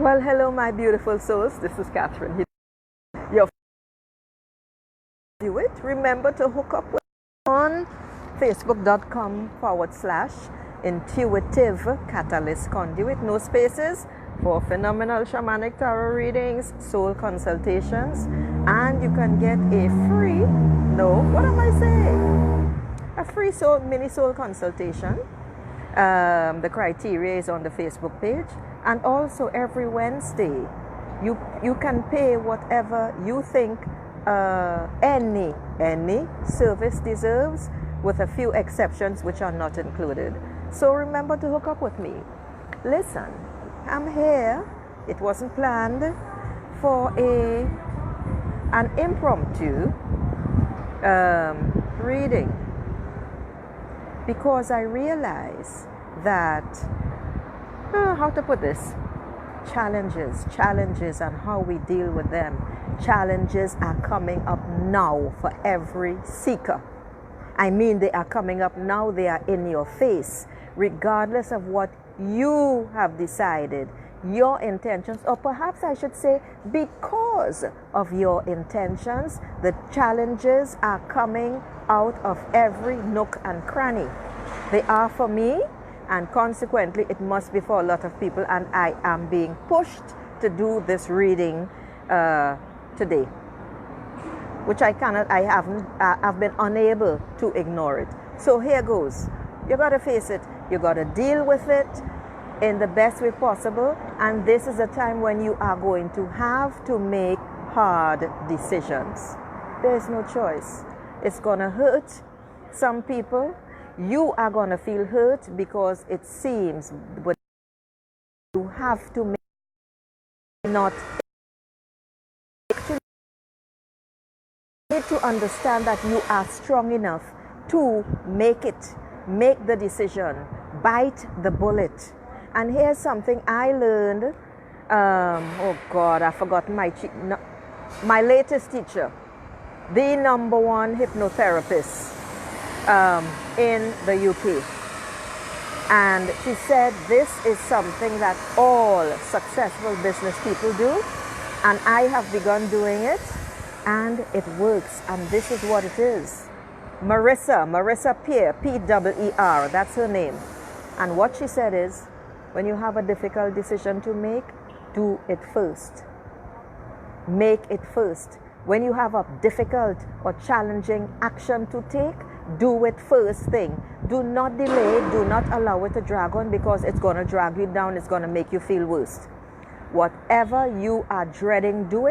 Well, hello, my beautiful souls. This is Catherine. Your do it. Remember to hook up with on facebook.com/intuitive catalyst conduit. No spaces for phenomenal shamanic tarot readings, soul consultations, and you can get a free, no, what am I saying? A free mini soul consultation. The criteria is on the Facebook page, and also every Wednesday you can pay whatever you think any service deserves, with a few exceptions which are not included. So remember to hook up with me. Listen, I'm here. It wasn't planned for an impromptu reading, because I realize that, how to put this, challenges and how we deal with them. Challenges are coming up now for every seeker. I mean, they are coming up now, they are in your face, regardless of what you have decided, your intentions, or perhaps I should say, because of your intentions, the challenges are coming out of every nook and cranny. They are for me, and consequently it must be for a lot of people, and I am being pushed to do this reading today, which I've been unable to ignore it. So here goes. You gotta face it, you gotta deal with it in the best way possible, and this is a time when you are going to have to make hard decisions. There is no choice. It's gonna hurt some people. You are gonna feel hurt because it seems, but you have to make not need to understand that you are strong enough to make the decision, bite the bullet. And here's something I learned. Oh God, I forgot my latest teacher, the #1 hypnotherapist in the UK. And she said this is something that all successful business people do, and I have begun doing it, and it works. And this is what it is. Marissa Peer, P-E-E-R, that's her name. And what she said is, when you have a difficult decision to make, do it first. Make it first. When you have a difficult or challenging action to take, do it first thing. Do not delay, do not allow it to drag on, because it's going to drag you down, it's going to make you feel worse. Whatever you are dreading do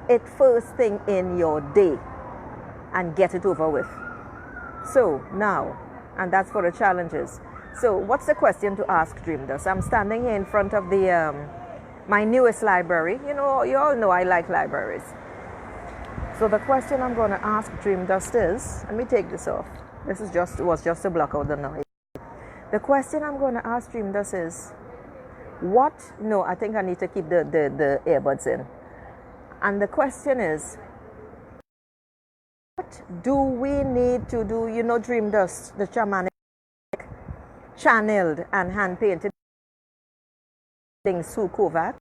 it first thing in your day and get it over with. So now, and that's for the challenges. So what's the question to ask Dream Dust? I'm standing here in front of the my newest library. You know, you all know I like libraries. So the question I'm going to ask Dream Dust is, let me take this off. This is was just to block out the noise. The question I'm going to ask Dream Dust is, I think I need to keep the earbuds in. And the question is, what do we need to do? You know, Dream Dust, the shamanic, channeled and hand-painted things through Kovac.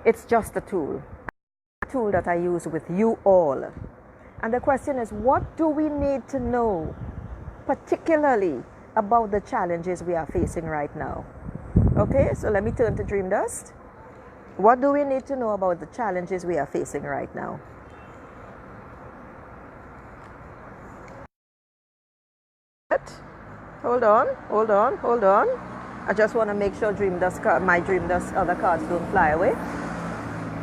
It's just a tool that I use with you all. And the question is, what do we need to know, particularly about the challenges we are facing right now? Okay, so let me turn to Dream Dust. What do we need to know about the challenges we are facing right now? Hold on. I just want to make sure my Dream Dust other cards don't fly away.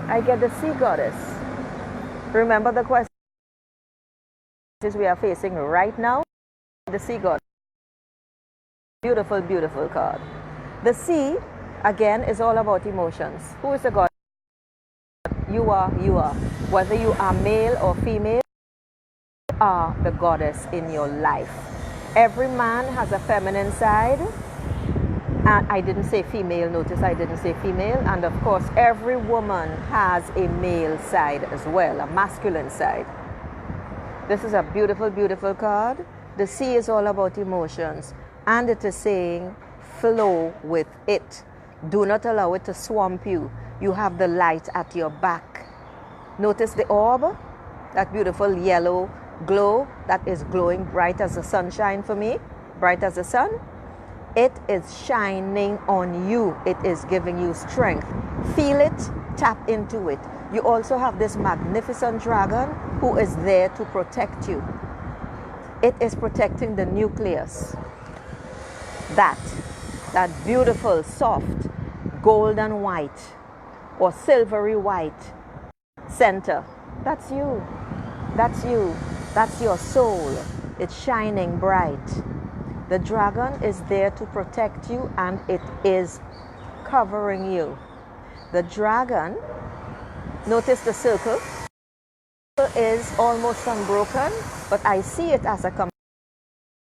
I get the Sea Goddess. Remember the questions we are facing right now? The Sea Goddess. Beautiful, beautiful card. The sea, again, is all about emotions. Who is the goddess? You are. Whether you are male or female, you are the goddess in your life. Every man has a feminine side. And I didn't say female, notice I didn't say female. And of course, every woman has a male side as well, a masculine side. This is a beautiful, beautiful card. The sea is all about emotions. And it is saying, flow with it. Do not allow it to swamp you. You have the light at your back. Notice the orb, that beautiful yellow glow that is glowing bright as the sunshine for me, bright as the sun. It is shining on you. It is giving you strength. Feel it, tap into it. You also have this magnificent dragon who is there to protect you. It is protecting the nucleus. That beautiful, soft, golden white or silvery white center. That's you. That's you. That's your soul. It's shining bright. The dragon is there to protect you, and it is covering you. The dragon, notice the circle. The circle is almost unbroken, but I see it as a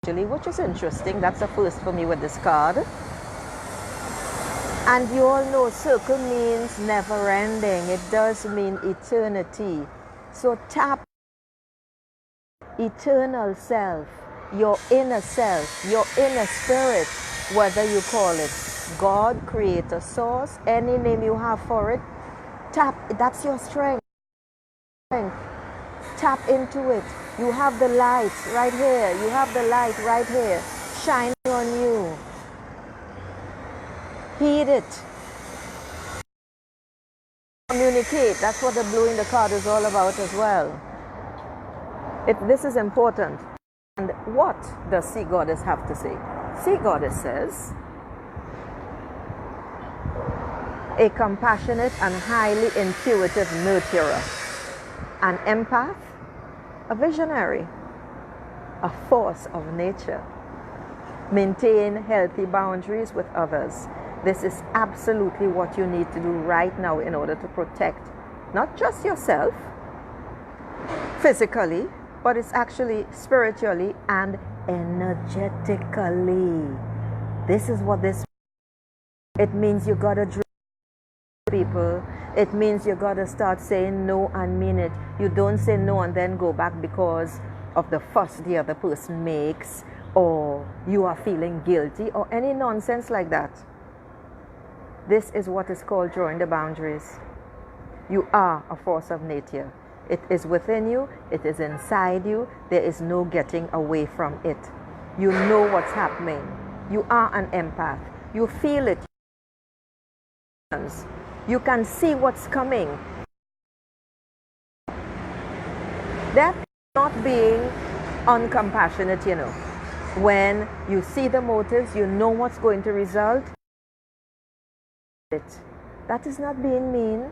actually, which is interesting. That's a first for me with this card. And you all know circle means never ending. It does mean eternity. So tap eternal self, your inner self, your inner spirit, whether you call it God, creator, source, any name you have for it. Tap, that's your strength. Tap into it. You have the light right here. You have the light right here shining on you. Heed it. Communicate. That's what the blue in the card is all about as well. This is important. And what does Sea Goddess have to say? Sea Goddess says, a compassionate and highly intuitive nurturer, an empath, a visionary, a force of nature. Maintain healthy boundaries with others. This is absolutely what you need to do right now in order to protect not just yourself physically, but it's actually spiritually and energetically. This is what this. It means you gotta dream people. It means you gotta start saying no and mean it. You don't say no and then go back because of the fuss the other person makes, or you are feeling guilty, or any nonsense like that. This is what is called drawing the boundaries. You are a force of nature. It is within you. It is inside you. There is no getting away from it. You know what's happening. You are an empath. You feel it. You can see what's coming. That's not being uncompassionate, you know. When you see the motives, you know what's going to result. That is not being mean.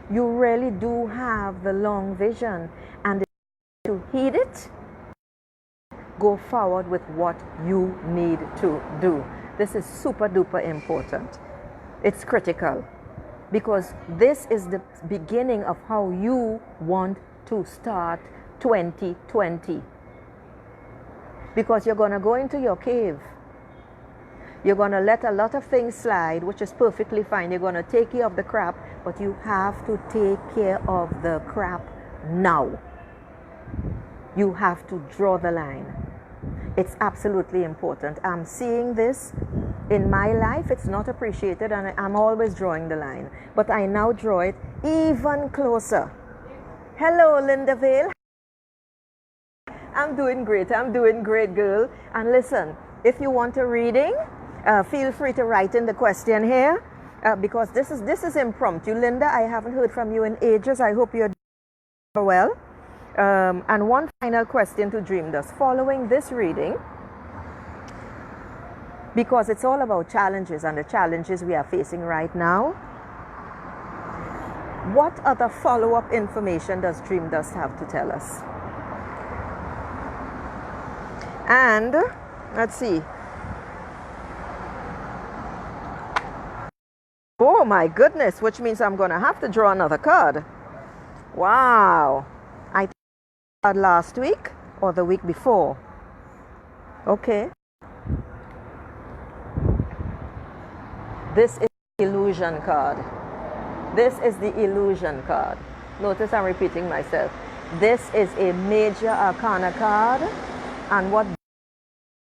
You really do have the long vision, and to heed it, go forward with what you need to do. This is super duper important. It's critical because this is the beginning of how you want to start 2020. Because you're going to go into your cave. You're going to let a lot of things slide, which is perfectly fine. You're going to take care of the crap, but you have to take care of the crap now. You have to draw the line. It's absolutely important. I'm seeing this in my life. It's not appreciated, and I'm always drawing the line. But I now draw it even closer. Hello, Linda Vale. I'm doing great. I'm doing great, girl. And listen, if you want a reading, feel free to write in the question here, because this is impromptu. Linda, I haven't heard from you in ages. I hope you're doing well. And one final question to Dream Dust. Following this reading, because it's all about challenges and the challenges we are facing right now, what other follow-up information does Dream Dust have to tell us? And let's see. Oh my goodness, which means I'm going to have to draw another card. Wow. I drew a card last week or the week before. Okay. This is the illusion card. This is the illusion card. Notice I'm repeating myself. This is a major arcana card, and what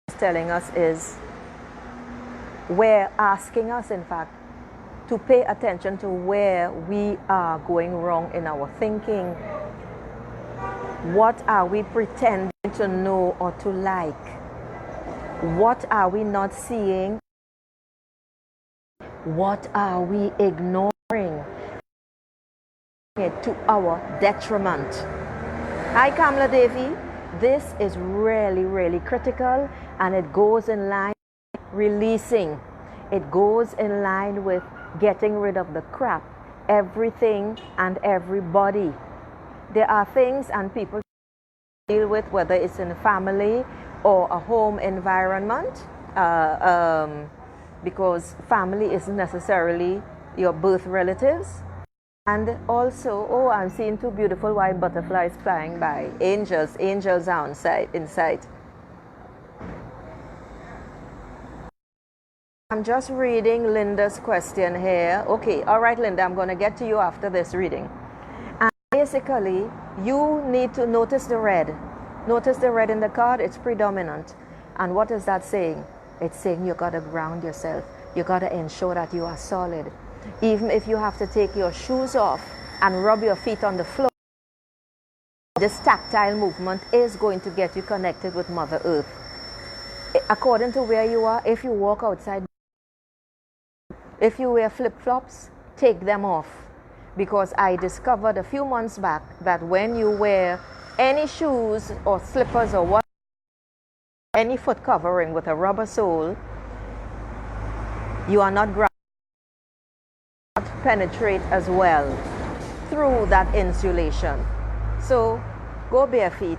it's telling us is, we're asking us, in fact, to pay attention to where we are going wrong in our thinking. What are we pretending to know or to like? What are we not seeing? What are we ignoring? It to our detriment. Hi, Kamala Devi. This is really, really critical, and it goes in line with releasing. It goes in line with getting rid of the crap, everything and everybody. There are things and people to deal with, whether it's in a family or a home environment, because family isn't necessarily your birth relatives. And also, oh, I'm seeing two beautiful white butterflies flying by. Angels are in sight. I'm just reading Linda's question here. Okay, all right, Linda, I'm going to get to you after this reading. And basically, you need to notice the red. Notice the red in the card, it's predominant. And what is that saying? It's saying you got to ground yourself. You got to ensure that you are solid. Even if you have to take your shoes off and rub your feet on the floor, this tactile movement is going to get you connected with Mother Earth. According to where you are, if you walk outside, if you wear flip-flops, take them off. Because I discovered a few months back that when you wear any shoes or slippers or what, any foot covering with a rubber sole, you are not grounded. Penetrate as well through that insulation. So go bare feet,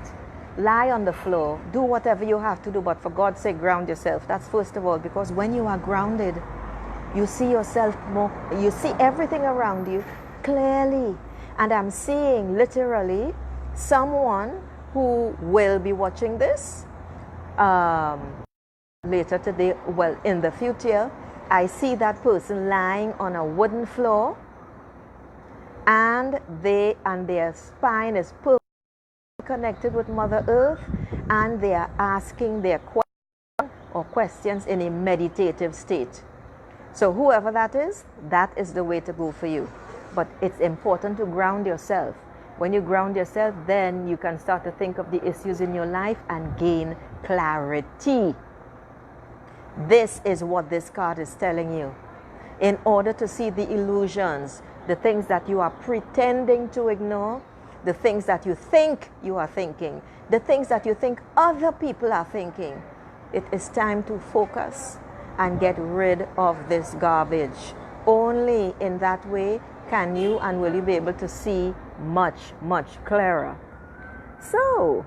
lie on the floor, do whatever you have to do, but for God's sake, ground yourself. That's first of all, because when you are grounded, you see yourself more, you see everything around you clearly. And I'm seeing literally someone who will be watching this later today, well, in the future. I see that person lying on a wooden floor, and their spine is perfectly connected with Mother Earth, and they are asking their questions in a meditative state. So whoever that is the way to go for you. But it's important to ground yourself. When you ground yourself, then you can start to think of the issues in your life and gain clarity. This is what this card is telling you. In order to see the illusions, the things that you are pretending to ignore, the things that you think you are thinking, the things that you think other people are thinking, it is time to focus and get rid of this garbage. Only in that way can you and will you be able to see much, much clearer. So,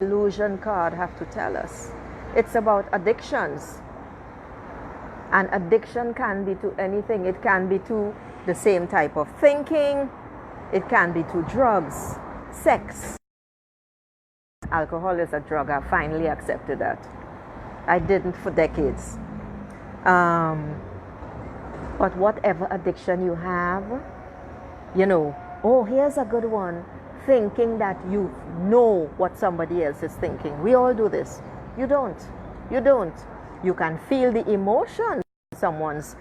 illusion card have to tell us. It's about addictions. And addiction can be to anything. It can be to the same type of thinking. It can be to drugs, sex. Alcohol is a drug. I finally accepted that. I didn't for decades. But whatever addiction you have, oh, here's a good one. Thinking that you know what somebody else is thinking. We all do this. You don't. You can feel the emotion someone's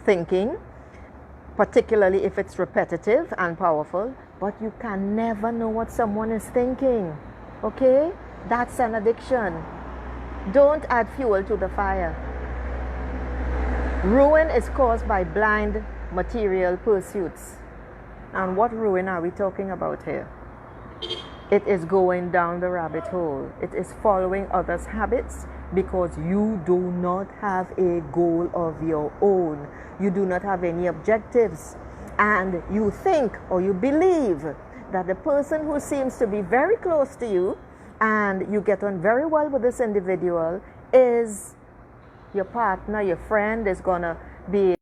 thinking, particularly if it's repetitive and powerful, but you can never know what someone is thinking. Okay? That's an addiction. Don't add fuel to the fire. Ruin is caused by blind material pursuits. And what ruin are we talking about here? It is going down the rabbit hole. It is following others' habits because you do not have a goal of your own. You do not have any objectives. And you think or you believe that the person who seems to be very close to you and you get on very well with this individual is your partner, your friend, is going to be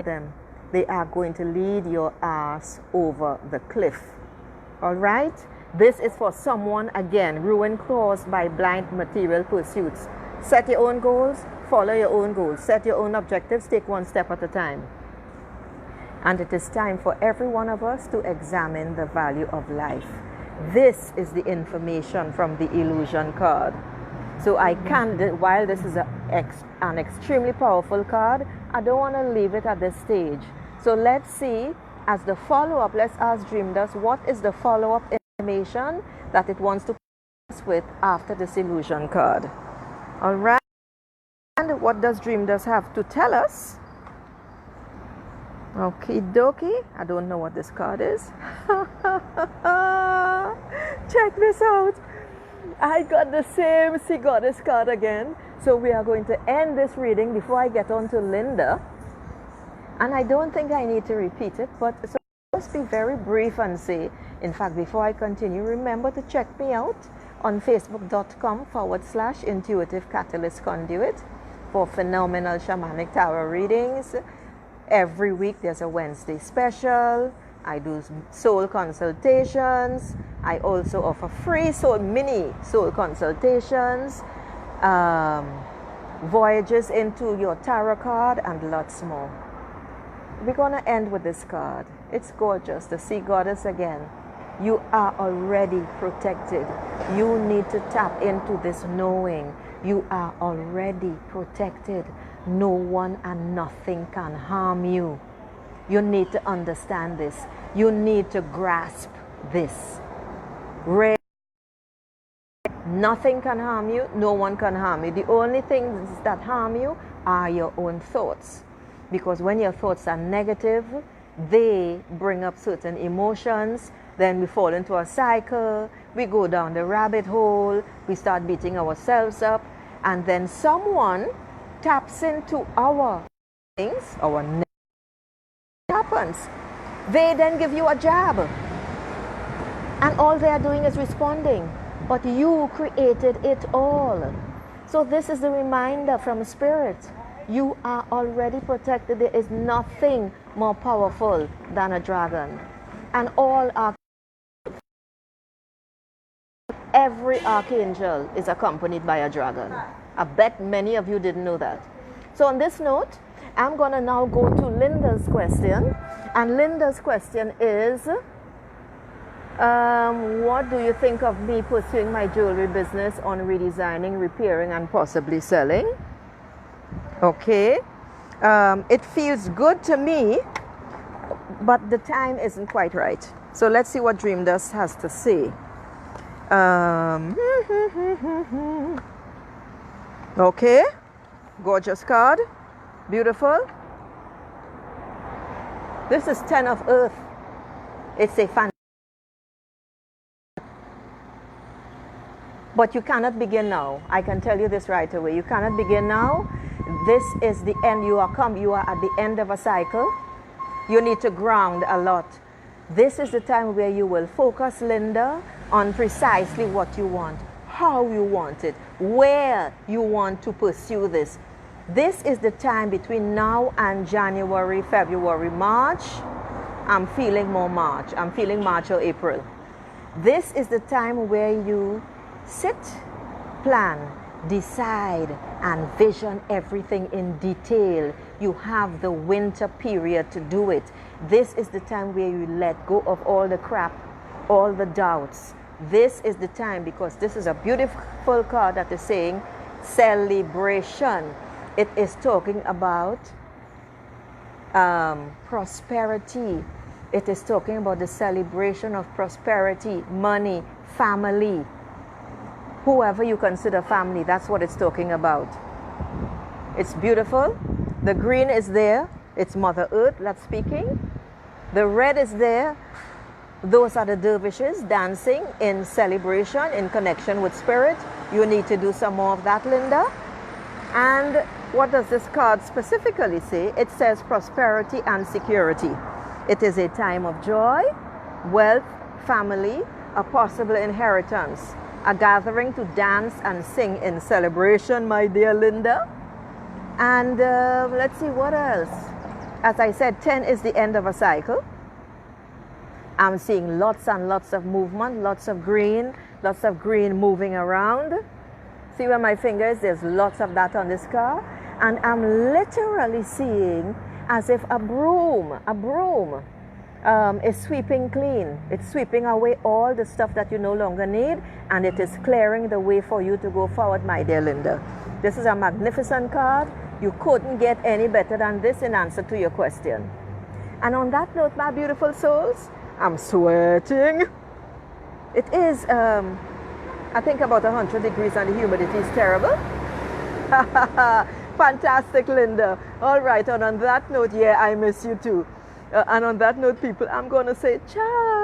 them. They are going to lead your ass over the cliff. All right? This is for someone, again, ruin caused by blind material pursuits. Set your own goals, follow your own goals. Set your own objectives, take one step at a time. And it is time for every one of us to examine the value of life. This is the information from the illusion card. So I can, while this is a an extremely powerful card. I don't want to leave it at this stage. So let's see, as the follow-up, let's ask Dream Dust, what is the follow-up information that it wants to put us with after this illusion card? All right. And what does Dream Dust have to tell us? Okie dokie. I don't know what this card is. Check this out. I got the same Sea Goddess card again. So we are going to end this reading before I get on to Linda. And I don't think I need to repeat it, but so let's be very brief and say, in fact, before I continue, remember to check me out on facebook.com/Intuitive Catalyst Conduit for phenomenal shamanic tarot readings. Every week there's a Wednesday special. I do soul consultations. I also offer free mini soul consultations, voyages into your tarot card, and lots more. We're going to end with this card. It's gorgeous. The Sea Goddess again. You are already protected. You need to tap into this knowing. You are already protected. No one and nothing can harm you. You need to understand this. You need to grasp this. Nothing can harm you. No one can harm you. The only things that harm you are your own thoughts. Because when your thoughts are negative, they bring up certain emotions. Then we fall into a cycle. We go down the rabbit hole. We start beating ourselves up. And then someone taps into our things, our negative happens. They then give you a jab. And all they are doing is responding. But you created it all. So this is the reminder from Spirit. You are already protected. There is nothing more powerful than a dragon. And every archangel is accompanied by a dragon. I bet many of you didn't know that. So on this note, I'm going to now go to Linda's question. And Linda's question is, what do you think of me pursuing my jewelry business on redesigning, repairing, and possibly selling? Okay. It feels good to me, but the time isn't quite right. So let's see what Dream Dust has to say. Okay. Gorgeous card. Beautiful. This is 10 of Earth. It's a fan. But you cannot begin now. I can tell you this right away. You cannot begin now. This is the end. You are at the end of a cycle. You need to ground a lot. This is the time where you will focus, Linda, on precisely what you want, how you want it, where you want to pursue this. This is the time between now and January, February, March. I'm feeling more March. I'm feeling March or April. This is the time where you sit, plan, decide, and vision everything in detail. You have the winter period to do it. This is the time where you let go of all the crap, all the doubts. This is the time, because this is a beautiful card that is saying celebration. It is talking about prosperity. It is talking about the celebration of prosperity, money, family. Whoever you consider family, that's what it's talking about. It's beautiful. The green is there. It's Mother Earth that's speaking. The red is there. Those are the dervishes dancing in celebration, in connection with Spirit. You need to do some more of that, Linda. And what does this card specifically say? It says prosperity and security. It is a time of joy, wealth, family, a possible inheritance, a gathering to dance and sing in celebration, my dear Linda. And let's see what else. As I said, 10 is the end of a cycle. I'm seeing lots and lots of movement, lots of green moving around. See where my finger is? There's lots of that on this card. And I'm literally seeing as if a broom is sweeping clean. It's sweeping away all the stuff that you no longer need, and it is clearing the way for you to go forward, my dear Linda. This is a magnificent card. You couldn't get any better than this in answer to your question. And on that note, my beautiful souls, I'm sweating. It is, I think, about 100 degrees and the humidity is terrible. Fantastic, Linda. All right, and on that note, yeah, I miss you too. And on that note, people, I'm going to say ciao.